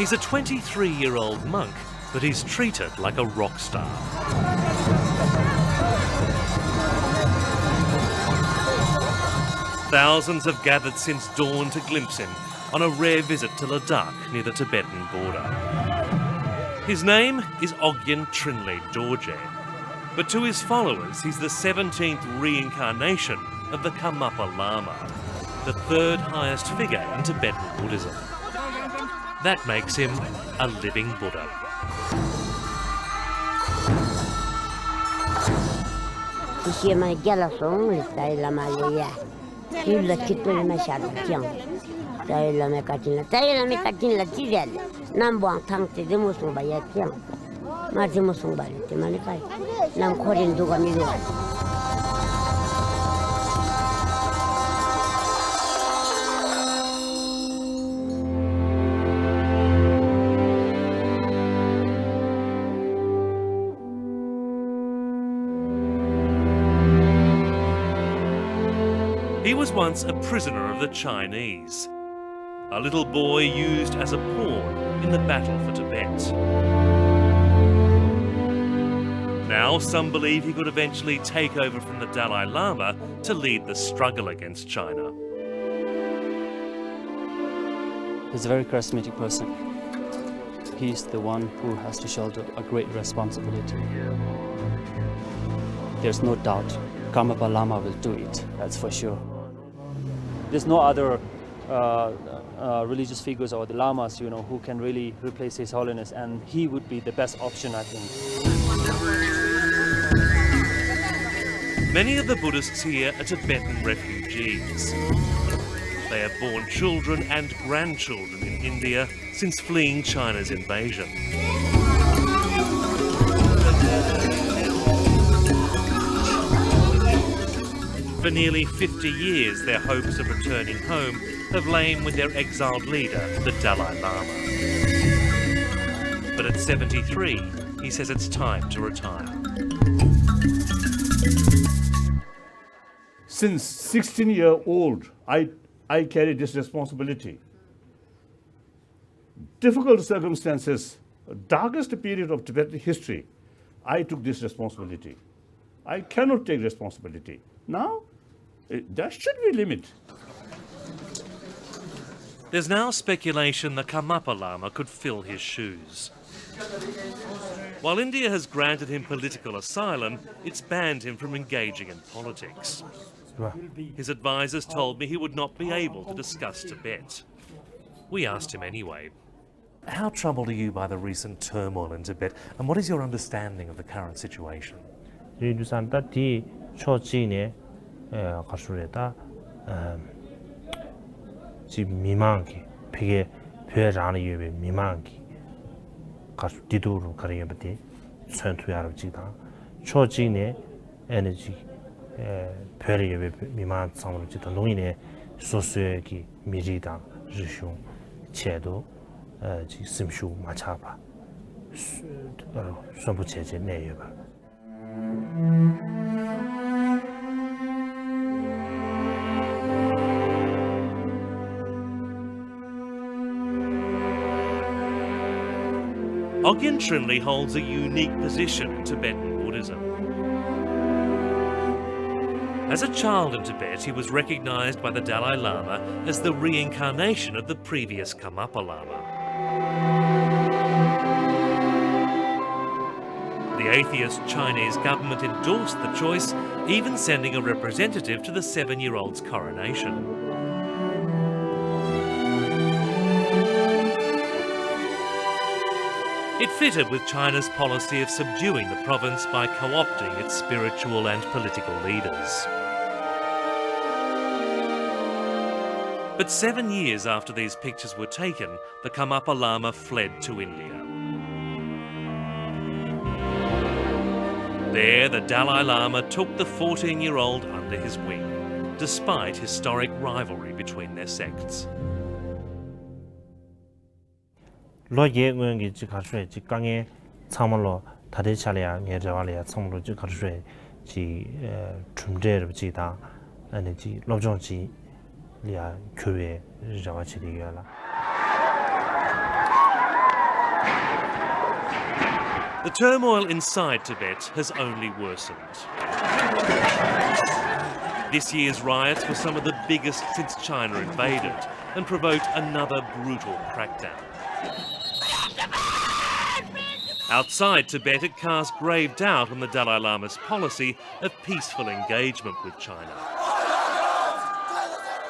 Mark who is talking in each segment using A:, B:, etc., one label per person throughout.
A: He's a 23-year-old monk, but he's treated like a rock star. Thousands have gathered since dawn to glimpse him on a rare visit to Ladakh near the Tibetan border. His name is Ogyен Trinley Dorje, but to his followers he's the 17th reincarnation of the Karmapa Lama, the third highest figure in Tibetan Buddhism. That makes him a living Buddha. He was once a prisoner of the Chinese, a little boy used as a pawn in the battle for Tibet. Now some believe he could eventually take over from the Dalai Lama to lead the struggle against China.
B: He's a very charismatic person. He's the one who has to shoulder a great responsibility. There's no doubt Karmapa Lama will do it, that's for sure. There's no other religious figures or the lamas, who can really replace His Holiness, and he would be the best option, I think.
A: Many of the Buddhists here are Tibetan refugees. They have born children and grandchildren in India since fleeing China's invasion. For nearly 50 years, their hopes of returning home have lain with their exiled leader, the Dalai Lama. But at 73, he says it's time to retire.
C: Since 16-year-old, I carry this responsibility. Difficult circumstances, darkest period of Tibetan history, I took this responsibility. I cannot take responsibility. Now, there should be a limit.
A: There's now speculation the Karmapa Lama could fill his shoes. While India has granted him political asylum, it's banned him from engaging in politics. His advisors told me he would not be able to discuss Tibet. We asked him anyway. How troubled are you by the recent turmoil in Tibet, and what is your understanding of the current situation?
D: 가수에다 지금 미망기 되게 별안에 유배 미망기 가수 디도로 가려버디 선투야로 지다 초진에 에너지 별의 유배 미망 상으로 지다 농인의 소수의 미리다 지숑 제도 지 심슈 마차바 선부 제재 내여바
A: Ogyen Trinley holds a unique position in Tibetan Buddhism. As a child in Tibet, he was recognised by the Dalai Lama as the reincarnation of the previous Karmapa Lama. The atheist Chinese government endorsed the choice, even sending a representative to the 7-year-old's coronation. It fitted with China's policy of subduing the province by co-opting its spiritual and political leaders. But 7 years after these pictures were taken, the Karmapa Lama fled to India. There, the Dalai Lama took the 14-year-old under his wing, despite historic rivalry between their sects.
D: 로예 응응이 지 가수에 지 강에 참을로 다대차례야 예저와례야 참으로 지 가수에 지 춤제를 지다 아니 지 로정지 리아 교회 저가 지리야라
A: The turmoil inside Tibet has only worsened. This year's riots were some of the biggest since China invaded and provoked another brutal crackdown. Outside Tibet, it cast grave doubt on the Dalai Lama's policy of peaceful engagement with China.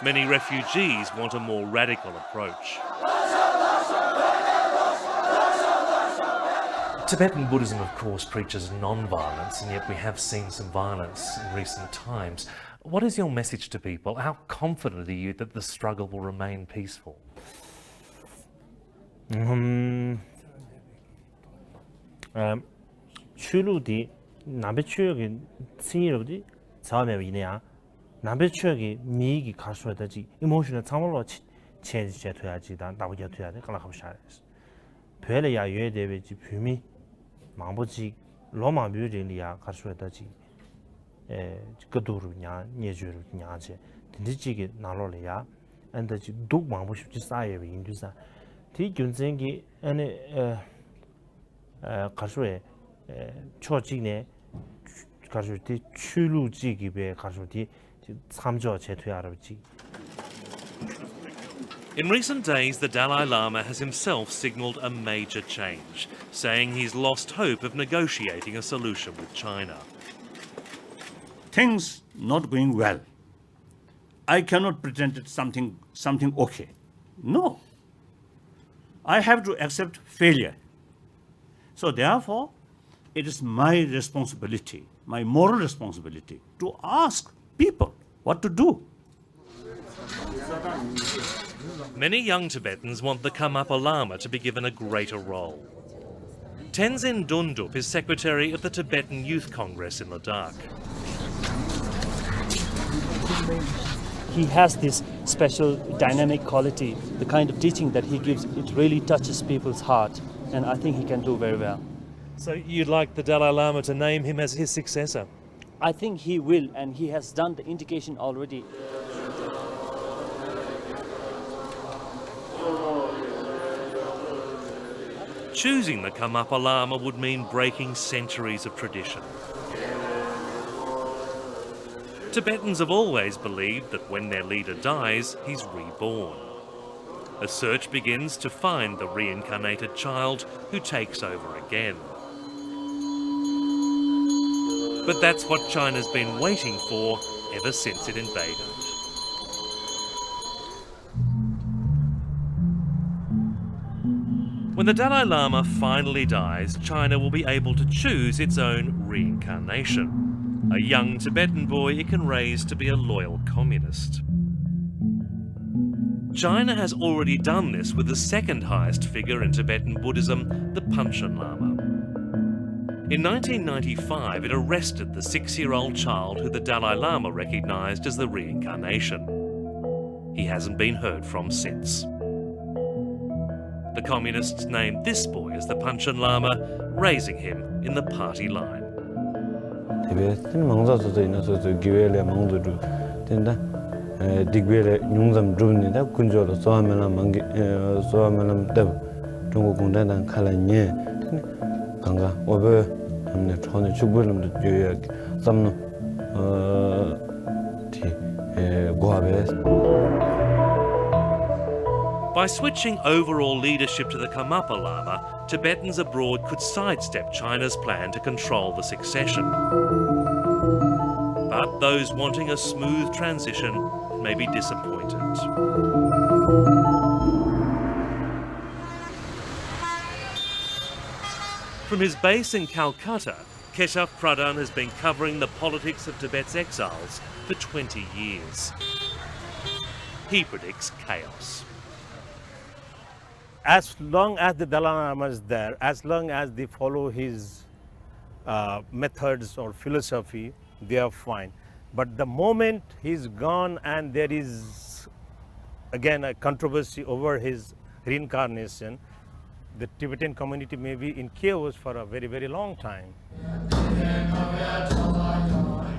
A: Many refugees want a more radical approach. Tibetan Buddhism, of course, preaches non-violence, and yet we have seen some violence in recent times. What is your message to people? How confident are you that the struggle will remain peaceful?
D: 출루디 남배 추역이 신이로디 처음에 위네야 남배 추역이 미기 가수에 되지 이모션을 참을로 체제 돼야지다 나보게 돼야 돼 깔라가보샤 별이야 예대베지 뷰미 망보지 로마 뮤리리아 가수에 되지 그도루냐 예주루냐제 딘지지게 나로래야 안다지 독 망보십지 사이에 인두사 디 균생기 아니 가수에 초직내 가수디 출루지기베 가수디 참조 제퇴하러지.
A: In recent days, the Dalai Lama has himself signalled a major change, saying he's lost hope of negotiating a solution with China.
C: Things not going well. I cannot pretend it's something okay. No. I have to accept failure. So therefore, it is my responsibility, my moral responsibility, to ask people what to do.
A: Many young Tibetans want the Karmapa Lama to be given a greater role. Tenzin Dundup is secretary of the Tibetan Youth Congress in Ladakh.
B: He has this special dynamic quality, the kind of teaching that he gives, it really touches people's heart, and I think he can do very well.
A: So you'd like the Dalai Lama to name him as his successor?
B: I think he will, and he has done the indication already.
A: Choosing the Karmapa Lama would mean breaking centuries of tradition. Tibetans have always believed that when their leader dies, he's reborn. A search begins to find the reincarnated child who takes over again. But that's what China's been waiting for ever since it invaded. When the Dalai Lama finally dies, China will be able to choose its own reincarnation. A young Tibetan boy it can raise to be a loyal communist. China has already done this with the second highest figure in Tibetan Buddhism, the Panchen Lama. In 1995, it arrested the 6-year-old child who the Dalai Lama recognised as the reincarnation. He hasn't been heard from since. The communists named this boy as the Panchen Lama, raising him in the party line.
E: Tibetan mangza ina so giwele mangdu tenda digwele nyungzam drumni da kunjolo soamela mangi soamela dab 중국 공단단 칼라니 강가 오베 함네 전에 죽불름도 줘야 삼노 티 고아베.
A: By switching overall leadership to the Karmapa Lama, Tibetans abroad could sidestep China's plan to control the succession. But those wanting a smooth transition may be disappointed. From his base in Calcutta, Keshav Pradhan has been covering the politics of Tibet's exiles for 20 years. He predicts chaos.
D: As long as the Dalai Lama is there, as long as they follow his methods or philosophy, they are fine. But the moment he's gone and there is again a controversy over his reincarnation, the Tibetan community may be in chaos for a very, very long time.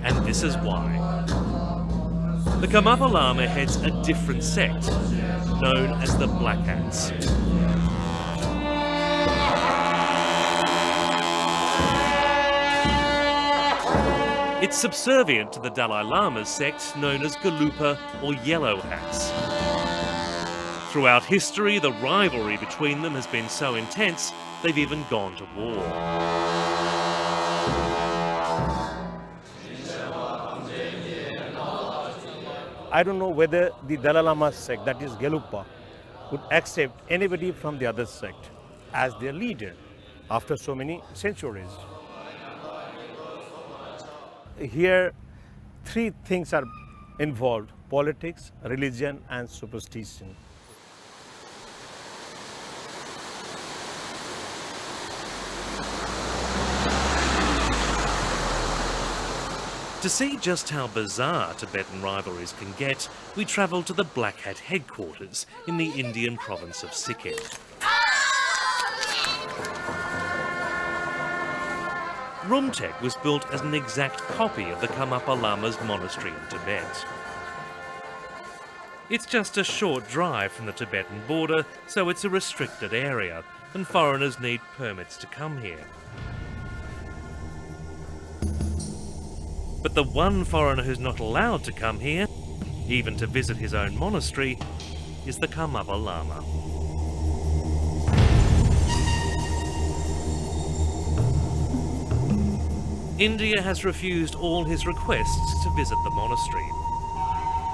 A: And this is why. The Karmapa Lama heads a different sect, known as the Black Hats. It's subservient to the Dalai Lama's sect known as Gelugpa or Yellow Hats. Throughout history, the rivalry between them has been so intense, they've even gone to war.
F: I don't know whether the Dalai Lama sect, that is Gelugpa, would accept anybody from the other sect as their leader after so many centuries. Here, three things are involved: politics, religion, and superstition.
A: To see just how bizarre Tibetan rivalries can get, we travel to the Black Hat headquarters in the Indian province of Sikkim. Rumtek was built as an exact copy of the Karmapa Lama's monastery in Tibet. It's just a short drive from the Tibetan border, so it's a restricted area, and foreigners need permits to come here. But the one foreigner who's not allowed to come here, even to visit his own monastery, is the Karmapa Lama. India has refused all his requests to visit the monastery.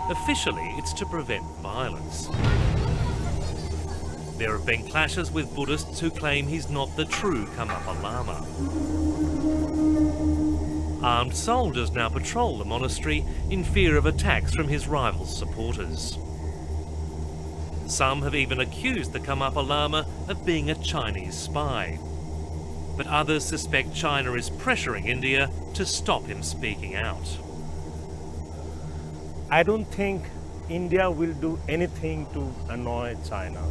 A: Officially, it's to prevent violence. There have been clashes with Buddhists who claim he's not the true Karmapa Lama. Armed soldiers now patrol the monastery in fear of attacks from his rival supporters. Some have even accused the Karmapa Lama of being a Chinese spy. But others suspect China is pressuring India to stop him speaking out.
F: I don't think India will do anything to annoy China.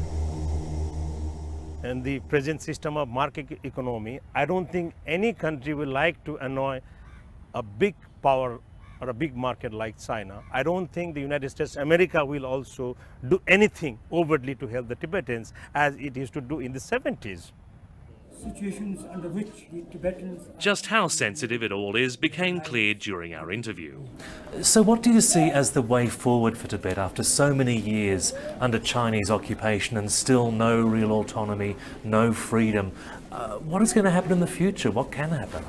F: In the present system of market economy, I don't think any country will like to annoy a big power or a big market like China. I don't think the United States of America will also do anything overtly to help the Tibetans as it used to do in the 70s.
G: Situations under which the Tibetans...
A: Just how sensitive it all is became clear during our interview.
H: So what do you see as the way forward for Tibet after so many years under Chinese occupation and still no real autonomy, no freedom? What is going to happen in the future? What can happen?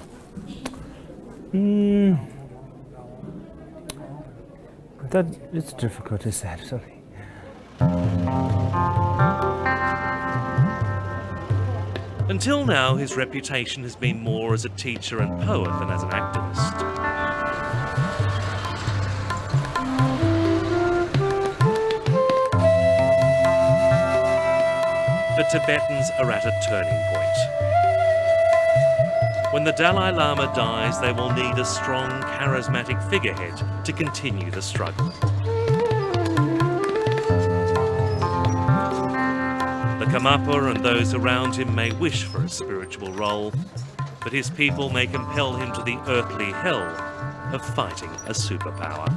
D: That it's difficult to say, actually.
A: Until now, his reputation has been more as a teacher and poet than as an activist. The Tibetans are at a turning point. When the Dalai Lama dies, they will need a strong, charismatic figurehead to continue the struggle. The Karmapa and those around him may wish for a spiritual role, but his people may compel him to the earthly hell of fighting a superpower.